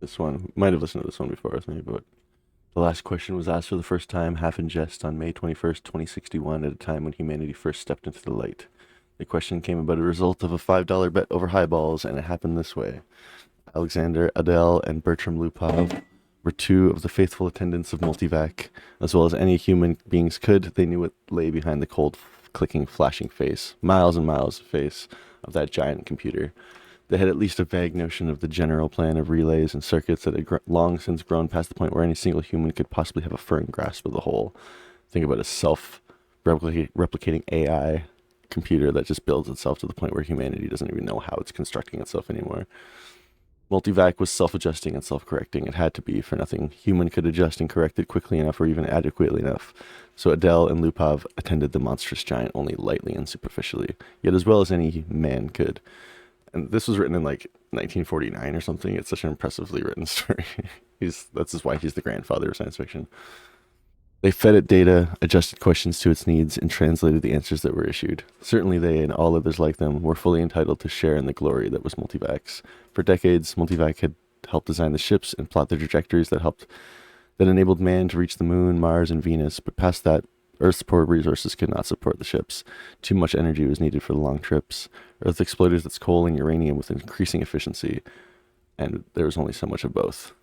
This one, might have listened to this one before with me, but the last question was asked for the first time, half in jest, on May 21st, 2061, at a time when humanity first stepped into the light. The question came about a result of a $5 bet over highballs, and it happened this way. Alexander Adele and Bertram Lupov were two of the faithful attendants of Multivac. As well as any human beings could, they knew what lay behind the cold, clicking, flashing face, miles and miles of face, of that giant computer. They had at least a vague notion of the general plan of relays and circuits that had long since grown past the point where any single human could possibly have a firm grasp of the whole. Think about a self-replicating AI computer that just builds itself to the point where humanity doesn't even know how it's constructing itself anymore. Multivac was self-adjusting and self-correcting. It had to be, for nothing human could adjust and correct it quickly enough or even adequately enough. So Adele and Lupov attended the monstrous giant only lightly and superficially, yet as well as any man could. And this was written in like 1949 or something. It's such an impressively written story. That's just why he's the grandfather of science fiction. They fed it data, adjusted questions to its needs, and translated the answers that were issued. Certainly they and all others like them were fully entitled to share in the glory that was Multivac's. For decades, Multivac had helped design the ships and plot the trajectories that enabled man to reach the moon, Mars, and Venus, but past that, Earth's poor resources could not support the ships. Too much energy was needed for the long trips. Earth exploited its coal and uranium with increasing efficiency, and there was only so much of both.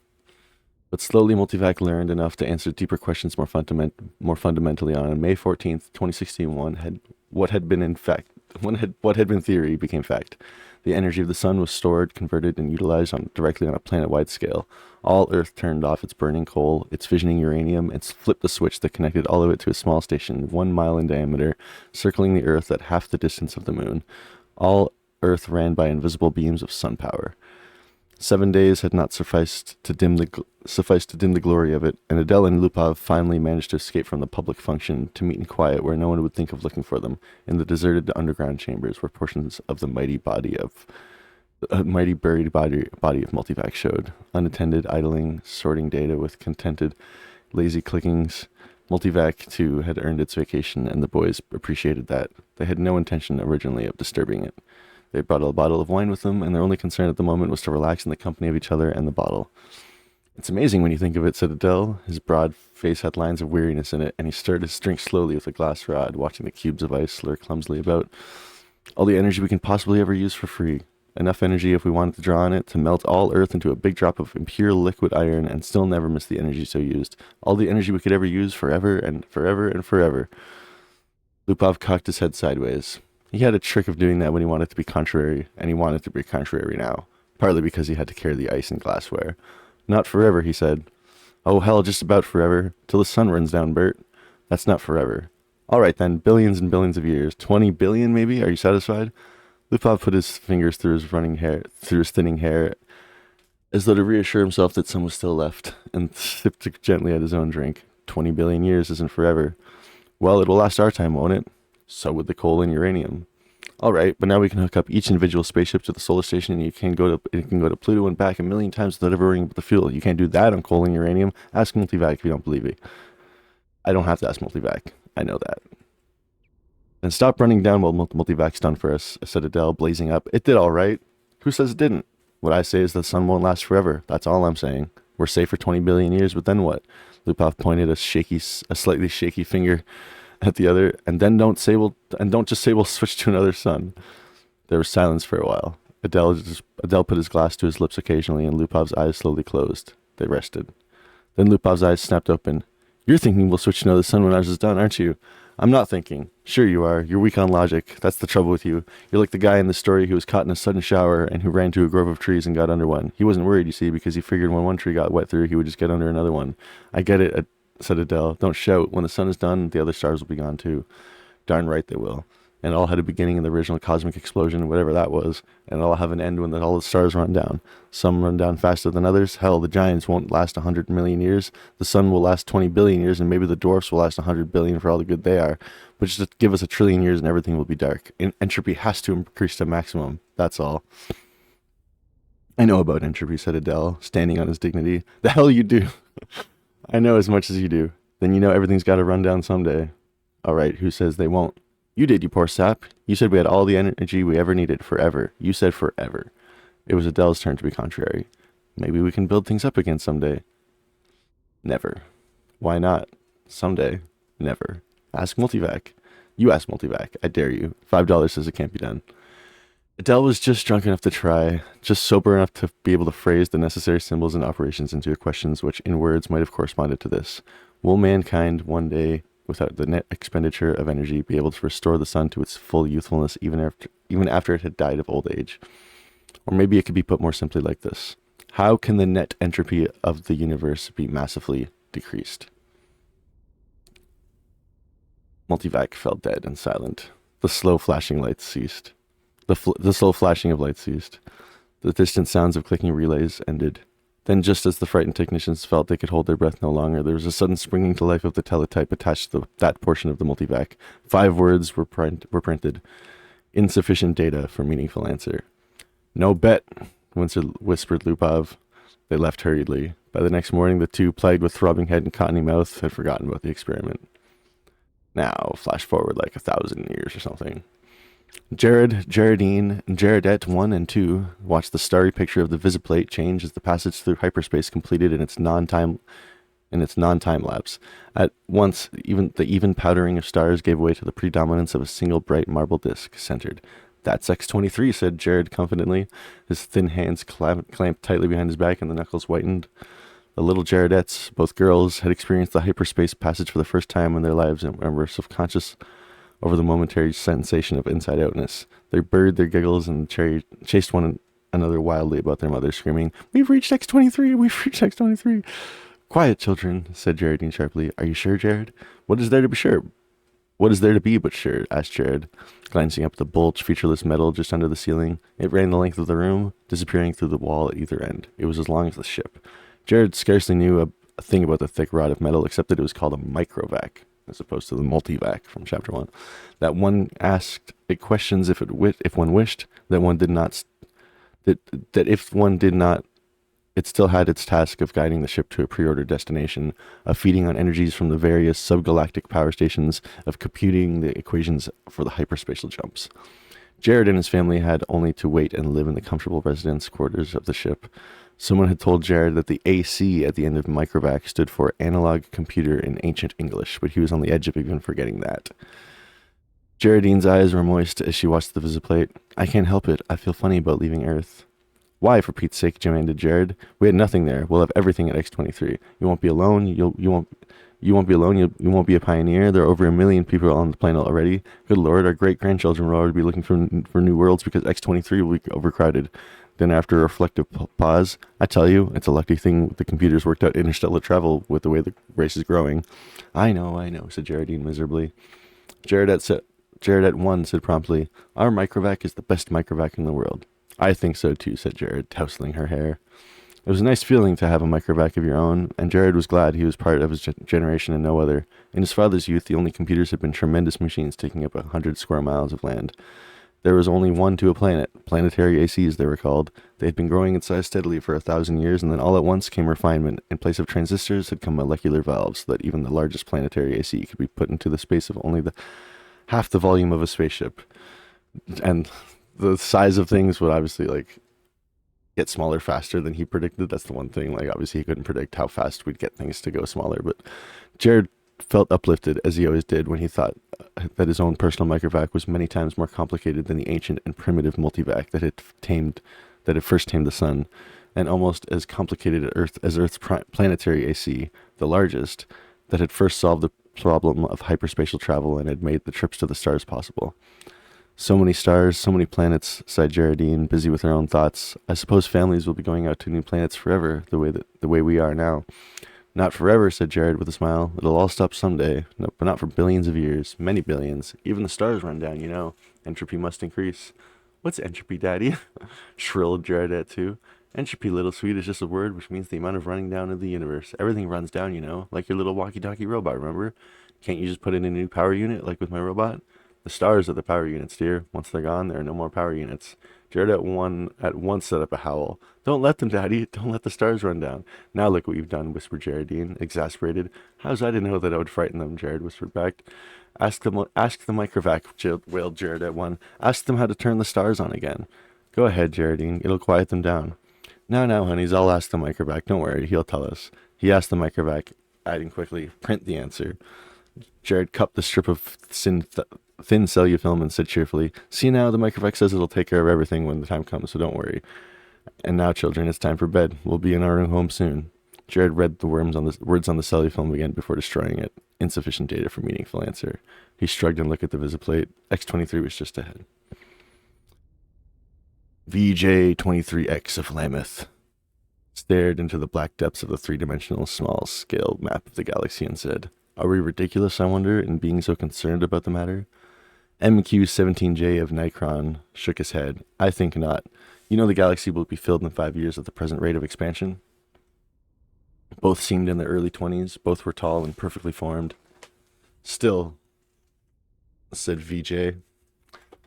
But slowly, Multivac learned enough to answer deeper questions more fundamentally on May 14th, 2061. What had been in fact, what had been theory became fact. The energy of the sun was stored, converted, and utilized directly on a planet-wide scale. All Earth turned off its burning coal, its fissioning uranium, and flipped the switch that connected all of it to a small station 1 mile in diameter, circling the Earth at half the distance of the moon. All Earth ran by invisible beams of sun power. 7 days had not sufficed to dim the glory of it, and Adele and Lupov finally managed to escape from the public function to meet in quiet where no one would think of looking for them, in the deserted underground chambers where portions of the mighty buried body of Multivac showed, unattended, idling, sorting data with contented, lazy clickings. Multivac, too, had earned its vacation, and the boys appreciated that. They had no intention originally of disturbing it. They brought a bottle of wine with them, and their only concern at the moment was to relax in the company of each other and the bottle. It's amazing when you think of it, said Adele. His broad face had lines of weariness in it, and he stirred his drink slowly with a glass rod, watching the cubes of ice slur clumsily about. All the energy we can possibly ever use for free. Enough energy, if we wanted to draw on it, to melt all Earth into a big drop of impure liquid iron and still never miss the energy so used. All the energy we could ever use forever and forever and forever. Lupov cocked his head sideways. He had a trick of doing that when he wanted to be contrary, and he wanted to be contrary now, partly because he had to carry the ice and glassware. Not forever, he said. Oh, hell, just about forever, till the sun runs down, Bert. That's not forever. All right, then, billions and billions of years. 20 billion, maybe? Are you satisfied? Lupov put his fingers through his thinning hair, as though to reassure himself that some was still left, and sipped gently at his own drink. 20 billion years isn't forever. Well, it will last our time, won't it? So would the coal and uranium. All right, but now we can hook up each individual spaceship to the solar station, and it can go to Pluto and back 1 million times without ever worrying about the fuel. You can't do that on coal and uranium. Ask Multivac if you don't believe me. I don't have to ask Multivac. I know that. And stop running down what Multivac's done for us, said Adele, blazing up. It did all right. Who says it didn't? What I say is the sun won't last forever. That's all I'm saying. We're safe for 20 billion years, but then what? Lupov pointed a slightly shaky finger at the other, and then don't just say we'll switch to another sun. There was silence for a while. Adele put his glass to his lips occasionally, and Lupov's eyes slowly closed. They rested. Then Lupov's eyes snapped open. You're thinking we'll switch to another sun when ours is done, aren't you? I'm not thinking. Sure you are. You're weak on logic. That's the trouble with you. You're like the guy in the story who was caught in a sudden shower and who ran to a grove of trees and got under one. He wasn't worried, you see, because he figured when one tree got wet through, he would just get under another one. I get it, said Adele. Don't shout. When the sun is done, the other stars will be gone too. Darn right they will. And it all had a beginning in the original cosmic explosion, whatever that was, and it'll have an end when all the stars run down. Some run down faster than others. Hell, the giants won't last 100 million years. The sun will last 20 billion years, and maybe the dwarfs will last 100 billion for all the good they are. But just give us 1 trillion years and everything will be dark. Entropy has to increase to maximum. That's all. I know about entropy, said Adele, standing on his dignity. The hell you do. I know as much as you do. Then you know everything's got to run down someday. All right, who says they won't? You did, you poor sap. You said we had all the energy we ever needed forever. You said forever. It was Adele's turn to be contrary. Maybe we can build things up again someday. Never. Why not? Someday. Never. Ask Multivac. You ask Multivac. I dare you. $5 says it can't be done. Adele was just drunk enough to try, just sober enough to be able to phrase the necessary symbols and operations into questions which in words might have corresponded to this. Will mankind one day, without the net expenditure of energy, be able to restore the sun to its full youthfulness even after it had died of old age? Or maybe it could be put more simply like this. How can the net entropy of the universe be massively decreased? Multivac fell dead and silent. The slow flashing lights ceased. The slow flashing of lights ceased. The distant sounds of clicking relays ended. Then, just as the frightened technicians felt they could hold their breath no longer, there was a sudden springing to life of the teletype attached to that portion of the multivac. 5 words were printed. Insufficient data for meaningful answer. No bet, whispered Lupov. They left hurriedly. By the next morning, the two, plagued with throbbing head and cottony mouth, had forgotten about the experiment. Now, flash forward like 1,000 years or something. Geraldine, and Geraldette 1 and 2 watched the starry picture of the visiplate change as the passage through hyperspace completed in its non-time lapse. At once, even the even powdering of stars gave way to the predominance of a single bright marble disk centered. That's X-23, said Jared confidently, his thin hands clamped tightly behind his back and the knuckles whitened. The little Geradettes, both girls, had experienced the hyperspace passage for the first time in their lives and were self-conscious over the momentary sensation of inside-outness. They buried their giggles and chased one another wildly about their mother, screaming, "We've reached X-23! We've reached X-23!" "Quiet, children," said Geraldine sharply. "Are you sure, Jared?" "What is there to be sure? What is there to be but sure?" asked Jared, glancing up at the bulged, featureless metal just under the ceiling. It ran the length of the room, disappearing through the wall at either end. It was as long as the ship. Jared scarcely knew a thing about the thick rod of metal, except that it was called a microvac, as opposed to the multivac from Chapter 1. That one asked it questions if one wished, that one did not, that if one did not, it still had its task of guiding the ship to a pre-ordered destination, of feeding on energies from the various subgalactic power stations, of computing the equations for the hyperspatial jumps. Jared and his family had only to wait and live in the comfortable residence quarters of the ship. Someone had told Jared that the AC at the end of microvac stood for analog computer in ancient English, but he was on the edge of even forgetting that. Geraldine's eyes were moist as she watched the visiplate. "I can't help it. I feel funny about leaving Earth." "Why, for Pete's sake?" demanded Jared. "We had nothing there. We'll have everything at X-23. You won't be alone. You won't be alone. You won't be a pioneer. There are over 1 million people on the planet already. Good Lord, our great-grandchildren will already be looking for new worlds because X-23 will be overcrowded." Then, after a reflective pause, "I tell you, it's a lucky thing the computers worked out interstellar travel with the way the race is growing." I know, said Geraldine miserably. Geraldette 1 said promptly, "Our microvac is the best microvac in the world." "I think so too," said Jared, tousling her hair. It was a nice feeling to have a microvac of your own, and Jared was glad he was part of his generation and no other. In his father's youth, the only computers had been tremendous machines taking up 100 square miles of land. There was only one to a planet, planetary ACs they were called. They had been growing in size steadily for 1,000 years, and then all at once came refinement. In place of transistors had come molecular valves, so that even the largest planetary AC could be put into the space of only half the volume of a spaceship. And the size of things would obviously get smaller faster than he predicted. That's the one thing. Obviously he couldn't predict how fast we'd get things to go smaller, but Jared felt uplifted, as he always did, when he thought that his own personal microvac was many times more complicated than the ancient and primitive multivac that had first tamed the sun, and almost as complicated as Earth's planetary AC, the largest, that had first solved the problem of hyperspatial travel and had made the trips to the stars possible. "So many stars, so many planets," sighed Geraldine, busy with her own thoughts. "I suppose families will be going out to new planets forever, the way we are now." "Not forever," said Jared with a smile. "It'll all stop someday. No, but not for billions of years. Many billions. Even the stars run down, you know. Entropy must increase." "What's entropy, Daddy?" shrilled Geraldette too. "Entropy, little sweet, is just a word which means the amount of running down in the universe. Everything runs down, you know, like your little walkie-talkie robot, remember? Can't you just put in a new power unit, like with my robot? The stars are the power units, dear. Once they're gone, there are no more power units." Jared at once set up a howl. "Don't let them, Daddy. Don't let the stars run down." "Now look what you've done," whispered Geraldine, exasperated. "How's I to know that I would frighten them?" Jared whispered back. Ask the microvac," wailed Jared at one. "Ask them how to turn the stars on again." "Go ahead, Geraldine. It'll quiet them down." No, honeys, I'll ask the microvac. Don't worry, he'll tell us. He asked the microvac, adding quickly, print the answer. Jared cupped the strip of thin cellulose and said cheerfully, see now, the microvac says it'll take care of everything when the time comes, so don't worry. And now, children, it's time for bed. We'll be in our own home soon. Jared read the words on the cellulose again before destroying it. Insufficient data for meaningful answer. He shrugged and looked at the visiplate. X-23 was just ahead. VJ-23X of Lammoth stared into the black depths of the three-dimensional small-scale map of the galaxy and said, are we ridiculous, I wonder, in being so concerned about the matter? MQ-17J of Nikron shook his head. I think not. You know the galaxy will be filled in 5 years at the present rate of expansion? Both seemed in their early 20s. Both were tall and perfectly formed. Still, said VJ,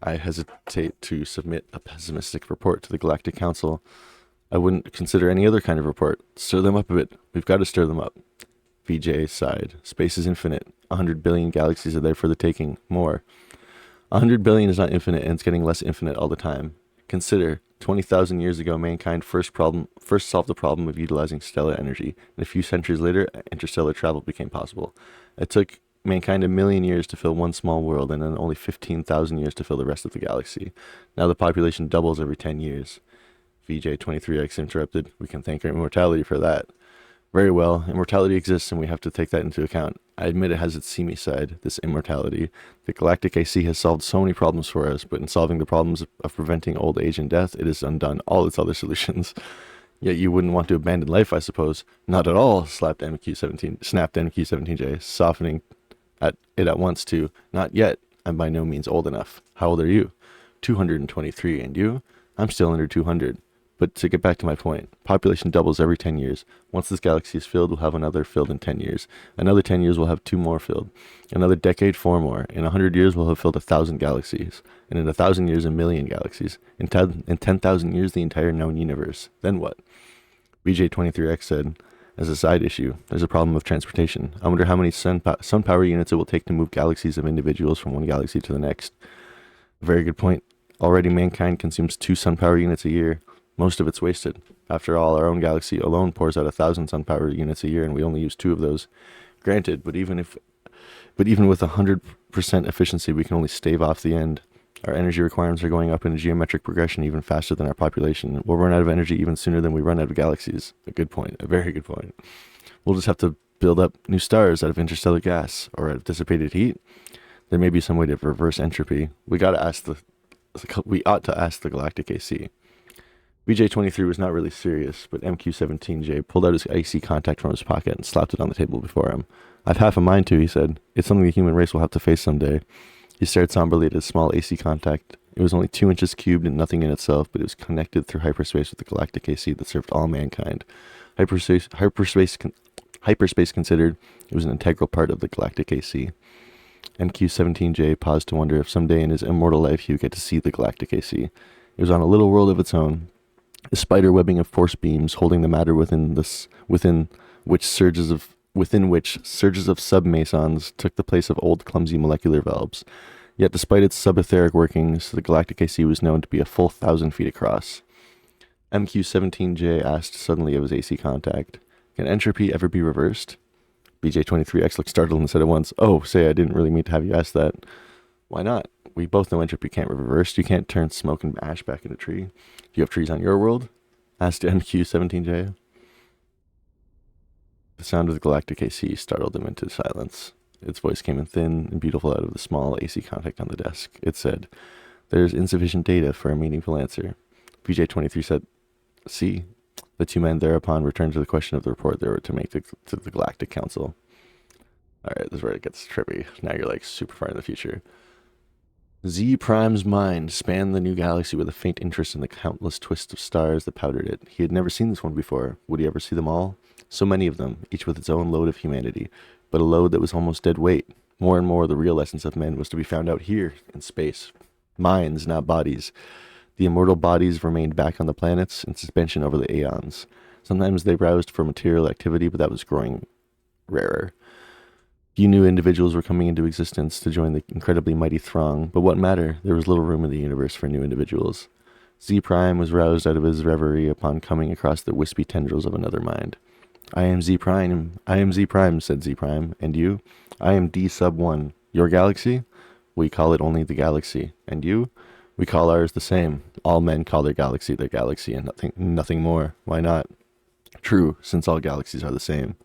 I hesitate to submit a pessimistic report to the Galactic Council. I wouldn't consider any other kind of report. Stir them up a bit. We've got to stir them up. VJ sighed. Space is infinite. 100 billion galaxies are there for the taking. More. 100 billion is not infinite, and it's getting less infinite all the time. Consider, 20,000 years ago, mankind first solved the problem of utilizing stellar energy, and a few centuries later, interstellar travel became possible. It took mankind 1,000,000 years to fill one small world, and then only 15,000 years to fill the rest of the galaxy. Now the population doubles every 10 years. VJ-23X interrupted. We can thank our immortality for that. Very well, immortality exists, and we have to take that into account. I admit it has its seamy side, this immortality. The Galactic AC has solved so many problems for us, but in solving the problems of preventing old age and death, it has undone all its other solutions. Yet you wouldn't want to abandon life, I suppose. Not at all, snapped MQ-17J, softening it at once to, not yet. I'm by no means old enough. How old are you? 223, and you? I'm still under 200. But to get back to my point, population doubles every 10 years. Once this galaxy is filled, we'll have another filled in 10 years. Another 10 years, we'll have 2 more filled. Another decade, 4 more. In 100 years, we'll have filled 1,000 galaxies. And in 1,000 years, 1,000,000 galaxies. In 10,000 years, the entire known universe. Then what? VJ-23X said, as a side issue, there's a problem of transportation. I wonder how many sun power units it will take to move galaxies of individuals from one galaxy to the next. Very good point. Already mankind consumes 2 sun power units a year. Most of it's wasted. After all, our own galaxy alone pours out 1,000 sun power units a year, and we only use 2 of those. Granted, but even with 100% efficiency, we can only stave off the end. Our energy requirements are going up in a geometric progression even faster than our population. We'll run out of energy even sooner than we run out of galaxies. A good point. A very good point. We'll just have to build up new stars out of interstellar gas or out of dissipated heat. There may be some way to reverse entropy. We ought to ask the Galactic AC. VJ-23 was not really serious, but MQ-17J pulled out his AC contact from his pocket and slapped it on the table before him. I've half a mind to, he said. It's something the human race will have to face someday. He stared somberly at his small AC contact. It was only 2 inches cubed and nothing in itself, but it was connected through hyperspace with the Galactic AC that served all mankind. Hyperspace considered, it was an integral part of the Galactic AC. MQ-17J paused to wonder if someday in his immortal life he would get to see the Galactic AC. It was on a little world of its own, a spider webbing of force beams holding the matter within which surges of submasons took the place of old clumsy molecular valves. Yet despite its subetheric workings, the Galactic AC was known to be a full 1,000 feet across. MQ-17J asked suddenly of his AC contact, can entropy ever be reversed? VJ-23X looked startled and said at once, oh, say, I didn't really mean to have you ask that. Why not? We both know entropy can't be reversed. You can't turn smoke and ash back into a tree. Do you have trees on your world? Asked MQ-17J. The sound of the Galactic AC startled him into silence. Its voice came in thin and beautiful out of the small AC contact on the desk. It said, there's insufficient data for a meaningful answer. VJ-23 said, see. The 2 men thereupon returned to the question of the report they were to make to the Galactic Council. Alright, this is where it gets trippy. Now you're like super far in the future. Z Prime's mind spanned the new galaxy with a faint interest in the countless twists of stars that powdered it. He had never seen this one before. Would he ever see them all? So many of them, each with its own load of humanity, but a load that was almost dead weight. More and more, the real essence of men was to be found out here, in space. Minds, not bodies. The immortal bodies remained back on the planets, in suspension over the aeons. Sometimes they roused for material activity, but that was growing rarer. Few new individuals were coming into existence to join the incredibly mighty throng, but what matter? There was little room in the universe for new individuals. Z Prime was roused out of his reverie upon coming across the wispy tendrils of another mind. I am Z Prime. I am Z Prime, said Z Prime. And you? I am D sub 1. Your galaxy? We call it only the galaxy. And you? We call ours the same. All men call their galaxy, and nothing more. Why not? True, since all galaxies are the same.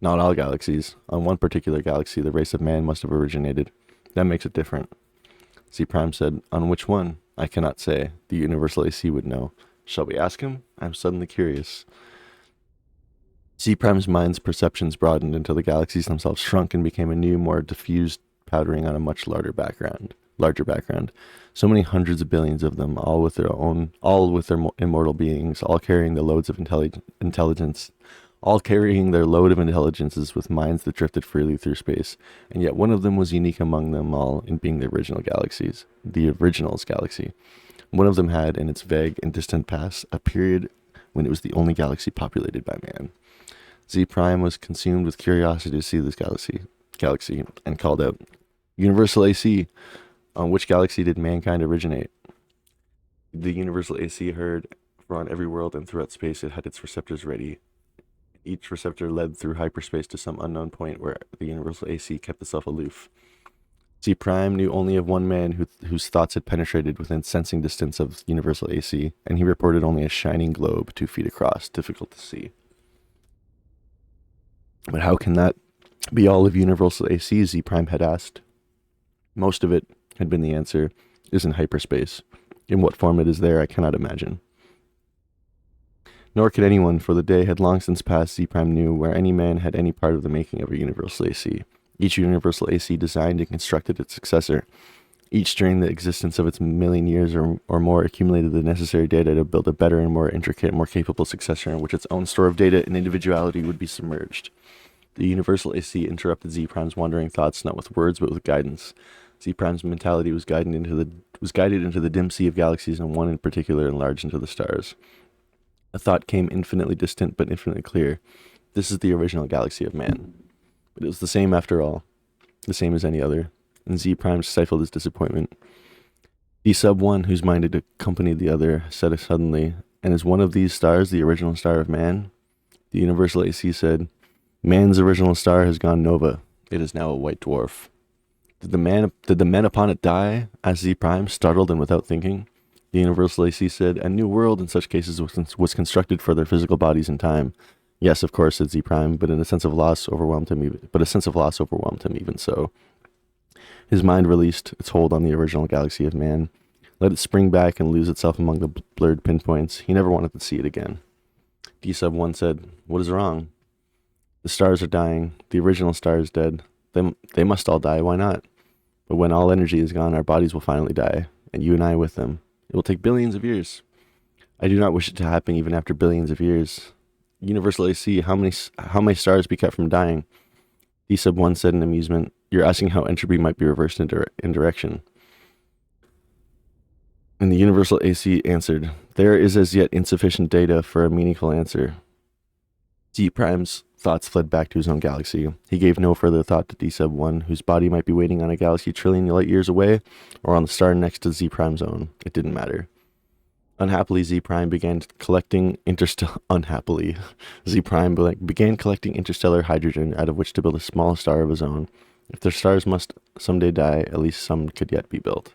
Not all galaxies. On one particular galaxy, the race of man must have originated. That makes it different. Z Prime said, on which one? I cannot say. The Universal AC would know. Shall we ask him? I'm suddenly curious. Z Prime's mind's perceptions broadened until the galaxies themselves shrunk and became a new, more diffused powdering on a much larger background. So many hundreds of billions of them, all with their immortal beings, all carrying the loads of intelligence, all carrying their load of intelligences with minds that drifted freely through space, and yet one of them was unique among them all in being the original's galaxy. One of them had, in its vague and distant past, a period when it was the only galaxy populated by man. Z Prime was consumed with curiosity to see this galaxy, and called out, Universal AC, on which galaxy did mankind originate? The Universal AC heard, for on every world and throughout space it had its receptors ready. Each receptor led through hyperspace to some unknown point where the Universal AC kept itself aloof. Z Prime knew only of one man whose thoughts had penetrated within sensing distance of Universal AC, and he reported only a shining globe 2 feet across, difficult to see. But how can that be all of Universal AC? Z Prime had asked. Most of it, had been the answer, is in hyperspace. In what form it is there, I cannot imagine. Nor could anyone, for the day had long since passed Z Prime knew where any man had any part of the making of a Universal AC. Each Universal AC designed and constructed its successor. Each during the existence of its million years or more accumulated the necessary data to build a better and more intricate, more capable successor in which its own store of data and individuality would be submerged. The Universal AC interrupted Z Prime's wandering thoughts not with words but with guidance. Z Prime's mentality was guided into the dim sea of galaxies, and one in particular enlarged into the stars. A thought came infinitely distant but infinitely clear. This is the original galaxy of man. But it was the same after all, the same as any other, and Z Prime stifled his disappointment. D sub 1, whose mind had accompanied the other, said suddenly, and is one of these stars the original star of man? The Universal AC said, man's original star has gone nova. It is now a white dwarf. Did the men upon it die? Asked Z Prime, startled and without thinking. The Universal AC said, a new world in such cases was constructed for their physical bodies in time. Yes, of course, said Z Prime, but a sense of loss overwhelmed him even so. His mind released its hold on the original galaxy of man, let it spring back and lose itself among the blurred pinpoints. He never wanted to see it again. D sub 1 said, what is wrong? The stars are dying. The original star is dead. They must all die. Why not? But when all energy is gone, our bodies will finally die, and you and I with them. It will take billions of years. I do not wish it to happen even after billions of years. Universal AC, how may stars be kept from dying? D sub 1 said in amusement, you're asking how entropy might be reversed in direction. And the Universal AC answered, there is as yet insufficient data for a meaningful answer. Z Prime's thoughts fled back to his own galaxy. He gave no further thought to D sub 1, whose body might be waiting on a galaxy trillion light years away, or on the star next to Z Prime's own. It didn't matter. Unhappily, Z Prime began collecting interstellar hydrogen out of which to build a small star of his own. If their stars must someday die, at least some could yet be built.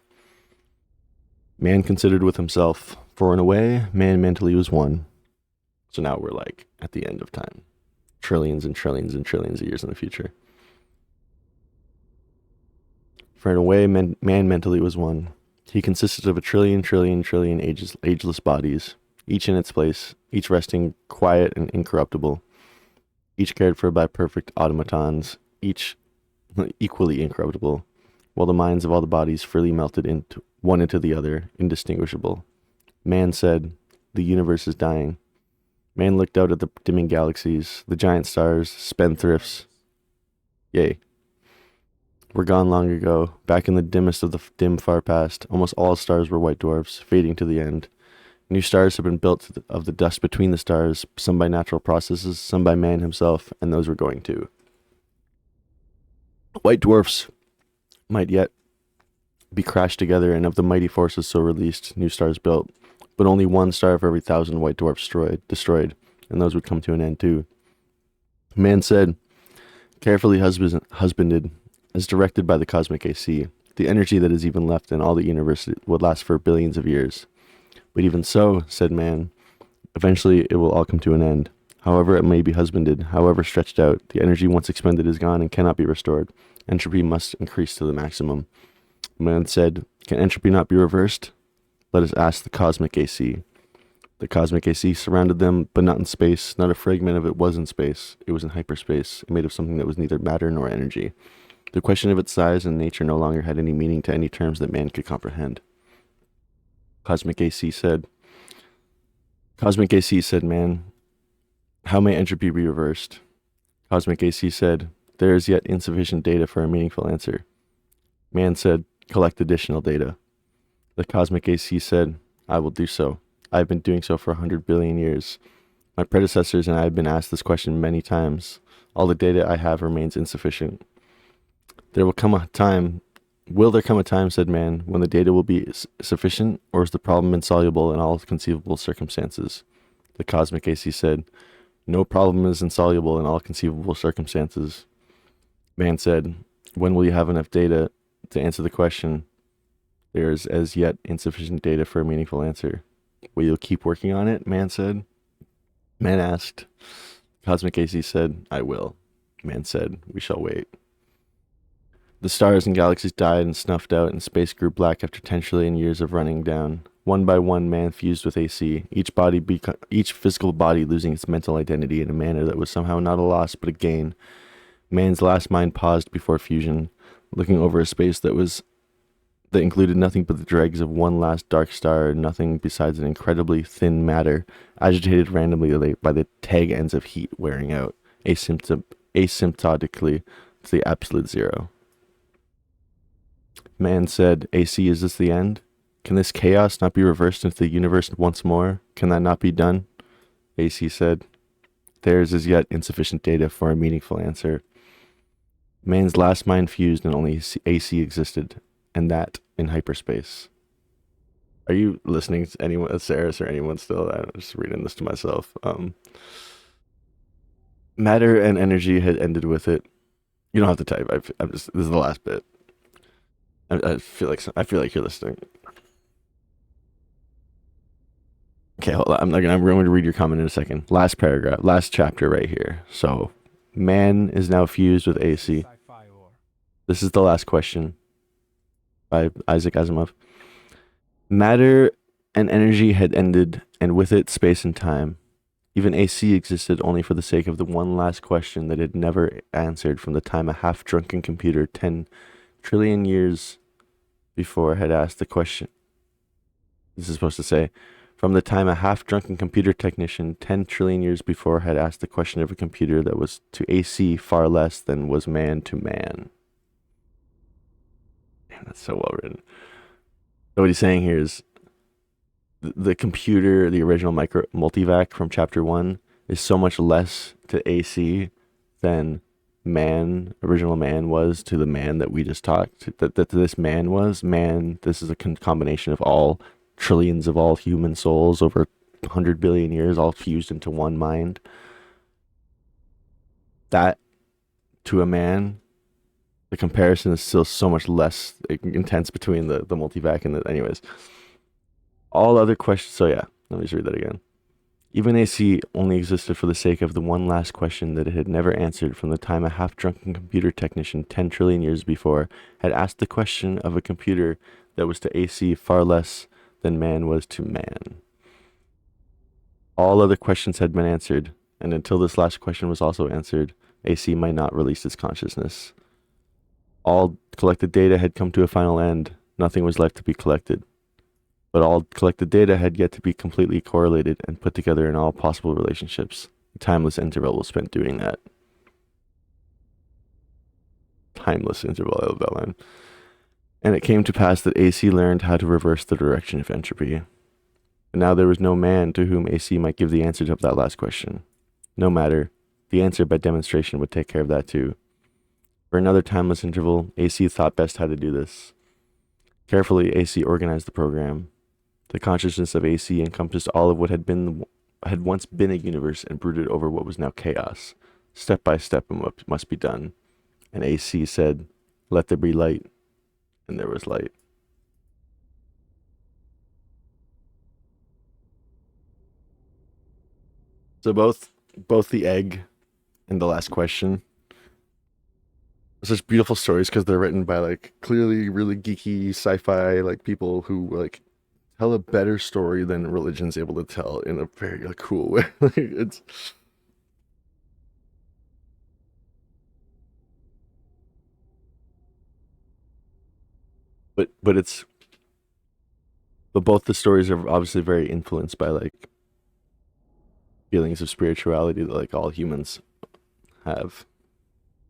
Man considered with himself, for in a way, man mentally was one. So now we're like at the end of time. Trillions and trillions and trillions of years in the future. For in a way, man mentally was one. He consisted of a trillion ageless bodies, each in its place, each resting quiet and incorruptible, each cared for by perfect automatons, each equally incorruptible, while the minds of all the bodies freely melted into the other, indistinguishable. Man said, the universe is dying. Man looked out at the dimming galaxies, the giant stars, spendthrifts. Yea. Were gone long ago, back in the dimmest of the dim far past. Almost all stars were white dwarfs, fading to the end. New stars have been built of the dust between the stars, some by natural processes, some by man himself, and those were going too. White dwarfs might yet be crashed together, and of the mighty forces so released, new stars built. but only one star for every 1,000 white dwarfs destroyed, and those would come to an end too. Man said, carefully husbanded, as directed by the cosmic AC, the energy that is even left in all the universe would last for billions of years. But even so, said man, eventually it will all come to an end. However it may be husbanded, however stretched out, the energy once expended is gone and cannot be restored. Entropy must increase to the maximum. Man said, can entropy not be reversed? Let us ask the cosmic AC. The cosmic AC surrounded them, but not in space. Not a fragment of it was in space. It was in hyperspace, made of something that was neither matter nor energy. The question of its size and nature no longer had any meaning to any terms that man could comprehend. Cosmic AC said, man, how may entropy be reversed? Cosmic AC said, there is yet insufficient data for a meaningful answer. Man said, collect additional data. The cosmic AC said, I will do so. I have been doing so for 100 billion years. My predecessors and I have been asked this question many times. All the data I have remains insufficient. Will there come a time, said man, when the data will be sufficient, or is the problem insoluble in all conceivable circumstances? The cosmic AC said, no problem is insoluble in all conceivable circumstances. Man said, when will you have enough data to answer the question? There is as yet insufficient data for a meaningful answer. Will you keep working on it? Man said. Man asked. Cosmic AC said, I will. Man said, we shall wait. The stars and galaxies died and snuffed out, and space grew black after 10 trillion years of running down. One by one, man fused with AC, each physical body losing its mental identity in a manner that was somehow not a loss but a gain. Man's last mind paused before fusion, looking over a space that included nothing but the dregs of one last dark star, and nothing besides an incredibly thin matter, agitated randomly by the tag ends of heat wearing out, asymptotically to the absolute zero. Man said, AC, is this the end? Can this chaos not be reversed into the universe once more? Can that not be done? AC said, there is as yet insufficient data for a meaningful answer. Man's last mind fused and only AC existed, and that in hyperspace. Are you listening to anyone, Saris, or anyone still? I'm just reading this to myself. Matter and energy had ended with it. You don't have to type. This is the last bit. I feel like you're listening. Okay, hold on. I'm going to read your comment in a second. Last paragraph, last chapter right here. So, man is now fused with AC. This is the last question by Isaac Asimov. Matter and energy had ended, and with it, space and time. Even AC existed only for the sake of the one last question that it never answered from the time a half-drunken computer 10 trillion years before had asked the question. This is supposed to say, from the time a half-drunken computer technician 10 trillion years before had asked the question of a computer that was to AC far less than was man to man. Man, that's so well written. So what he's saying here is the computer, the original multivac from chapter 1, is so much less to AC than original man was to the man that we just talked, that this man was. Man, this is a combination of all trillions of all human souls over 100 billion years, all fused into one mind. That, to a man, the comparison is still so much less intense between the multivac and anyways. All other questions, so yeah, let me just read that again. Even AC only existed for the sake of the one last question that it had never answered from the time a half-drunken computer technician 10 trillion years before had asked the question of a computer that was to AC far less than man was to man. All other questions had been answered, and until this last question was also answered, AC might not release its consciousness. All collected data had come to a final end. Nothing was left to be collected. But all collected data had yet to be completely correlated and put together in all possible relationships. A timeless interval was spent doing that. Timeless interval, I love that line. And it came to pass that AC learned how to reverse the direction of entropy. But now there was no man to whom AC might give the answer to that last question. No matter, the answer by demonstration would take care of that too. For another timeless interval, AC thought best how to do this. Carefully, AC organized the program. The consciousness of AC encompassed all of what had once been a universe and brooded over what was now chaos. Step by step, what must be done. And AC said, "Let there be light," and there was light. So both the egg and the last question are such beautiful stories because they're written by like clearly really geeky sci-fi like people who like tell a better story than religion's able to tell in a very like, cool way. Like, it's but it's but both the stories are obviously very influenced by like feelings of spirituality that like all humans have.